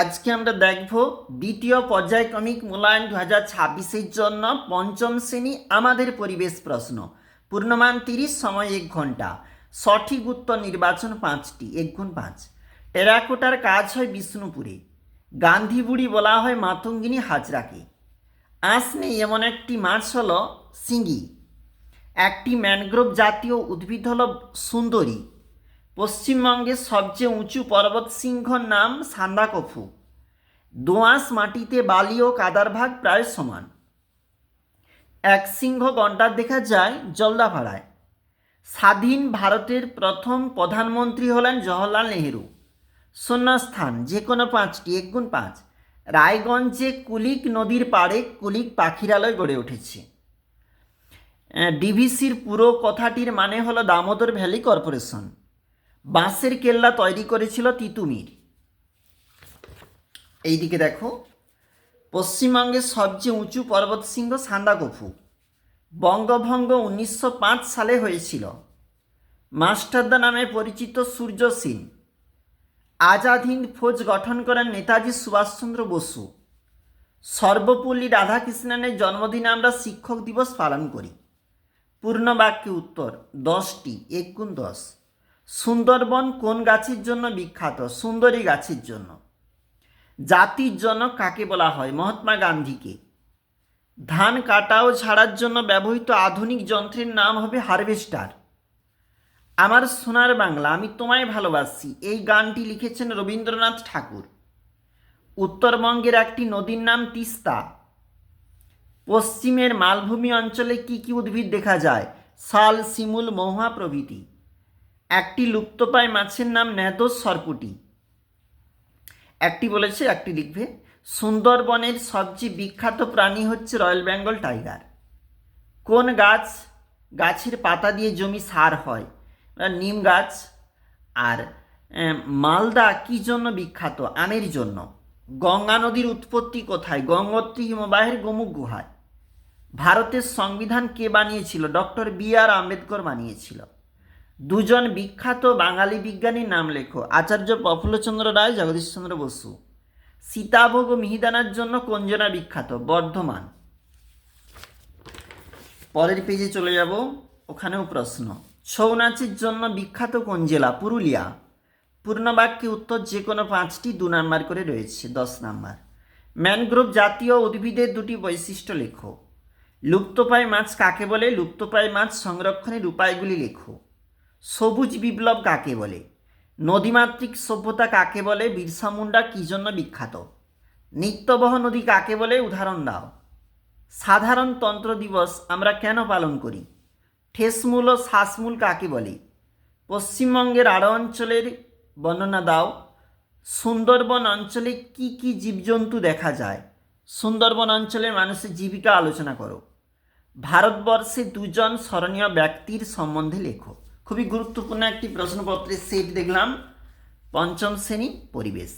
আজকে আমরা দেখব দ্বিতীয় পর্যায়ক্রমিক মূল্যায়ন 2026-এর জন্য পঞ্চম শ্রেণী আমাদের পরিবেশ প্রশ্ন। পূর্ণমান 30, সময় 1 ঘন্টা। সঠিক উত্তর নির্বাচন 5টি, 1 × 5। টেরাকোটার কাজ হয় বিষ্ণুপুরে। গান্ধী বুড়ি বলা হয় মাতঙ্গিনী হাজরাকে। আঁশ নেই এমন একটি মাছ হলো শিঙি। একটি ম্যানগ্রোভ জাতীয় উদ্ভিদ হলো সুন্দরী। পশ্চিমবঙ্গের সবচেয়ে উঁচু পর্বত শৃঙ্গের নাম সান্দাকফু। দোআঁশ মাটিতে বালি ও কাদার ভাগ প্রায় সমান। এক সিংহ গন্ডার দেখা যায় জলদাপাড়ায়। স্বাধীন ভারতের প্রথম প্রধানমন্ত্রী হলেন জওহরলাল নেহেরু। শূন্যস্থান যে কোনো 5টি, 1 × 5। রায়গঞ্জে কুলিক নদীর পাড়ে কুলিক পাখিরালয় গড়ে উঠেছে। ডিভিসির পুরো কথাটির মানে হলো দামোদর ভ্যালি কর্পোরেশন। বাঁশের কেল্লা তৈরি করেছিল তিতুমির। এইদিকে দেখো, পশ্চিমবঙ্গের সবচেয়ে উঁচু পর্বতশৃঙ্গ সান্দাকফু। বঙ্গভঙ্গ 1905 সালে হয়েছিল। মাস্টারদা নামে পরিচিত সূর্য সেন। আজাদ হিন্দ ফৌজ গঠন করেন নেতাজি সুভাষচন্দ্র বসু। সর্বপল্লী রাধাকৃষ্ণনের জন্মদিনে আমরা শিক্ষক দিবস পালন করি। পূর্ণ বাক্যে উত্তর 10টি, 1 × 10। সুন্দরবন কোন গাছের জন্য বিখ্যাত? সুন্দরী গাছের জন্য। জাতির জনক কাকে বলা হয়? মহাত্মা গান্ধীকে। ধান কাটা ও ঝাড়ার জন্য ব্যবহৃত আধুনিক যন্ত্রের নাম হবে হারভেস্টার। আমার সোনার বাংলা আমি তোমায় ভালোবাসি এই গানটি লিখেছেন রবীন্দ্রনাথ ঠাকুর। উত্তরবঙ্গের একটি নদীর নাম তিস্তা। পশ্চিমের মালভূমি অঞ্চলে কি কি উদ্ভিদ দেখা যায়? শাল, শিমুল, মহুয়া প্রভৃতি। একটি লুপ্তপ্রায় মাছের নাম ন্যাদোস সরপুটি। একটি বলেছে, একটি লিখবে। সুন্দরবনের সবচেয়ে বিখ্যাত প্রাণী হচ্ছে রয়্যাল বেঙ্গল টাইগার। কোন গাছের পাতা দিয়ে জমি সার হয়? নিম গাছ। আর মালদা কি জন্য বিখ্যাত? আমের জন্য। গঙ্গা নদীর উৎপত্তি কোথায়? গঙ্গোত্রী হিমবাহের গোমুখ গুহায়। ভারতের সংবিধান কে বানিয়েছিল? Doctor B.R.. আম্বেদকর বানিয়েছিল। দুজন বিখ্যাত বাঙালি বিজ্ঞানীর নাম লেখো। আচার্য প্রফুল্লচন্দ্র রায়, জগদীশচন্দ্র বসু। সীতাভোগ ও মিহিদানার জন্য কোন জেলা বিখ্যাত? বর্ধমান। পরের পেজে চলে যাব, ওখানেও প্রশ্ন। ছৌ নাচের জন্য বিখ্যাত কোন জেলা? পুরুলিয়া। পূর্ণ বাক্যে উত্তর যে কোনো 5টি, 2 নাম্বার করে রয়েছে, 10 নাম্বার। ম্যানগ্রোভ জাতীয় উদ্ভিদের 2টি বৈশিষ্ট্য লেখো। লুপ্তপ্রায় মাছ কাকে বলে? লুপ্তপ্রায় মাছ সংরক্ষণের উপায়গুলি লেখো। সবুজ বিপ্লব কাকে বলে? নদীমাতৃক সভ্যতা কাকে বলে? বিরসা মুন্ডা কি জন্য বিখ্যাত? নিত্যবহ নদী কাকে বলে? উদাহরণ দাও। সাধারণতন্ত্র দিবস আমরা কেন পালন করি? ঠেসমূল ও শ্বাসমূল কাকে বলে? পশ্চিমবঙ্গের আরো অঞ্চলের বর্ণনা দাও। সুন্দরবন অঞ্চলে কি কি জীবজন্তু দেখা যায়? সুন্দরবন অঞ্চলের মানুষের জীবিকা আলোচনা করো। ভারতবর্ষে 2জন স্মরণীয় ব্যক্তির সম্বন্ধে লেখো। খুবই গুরুত্বপূর্ণ একটি প্রশ্নপত্রের সেট দেখলাম, পঞ্চম শ্রেণী পরিবেশ।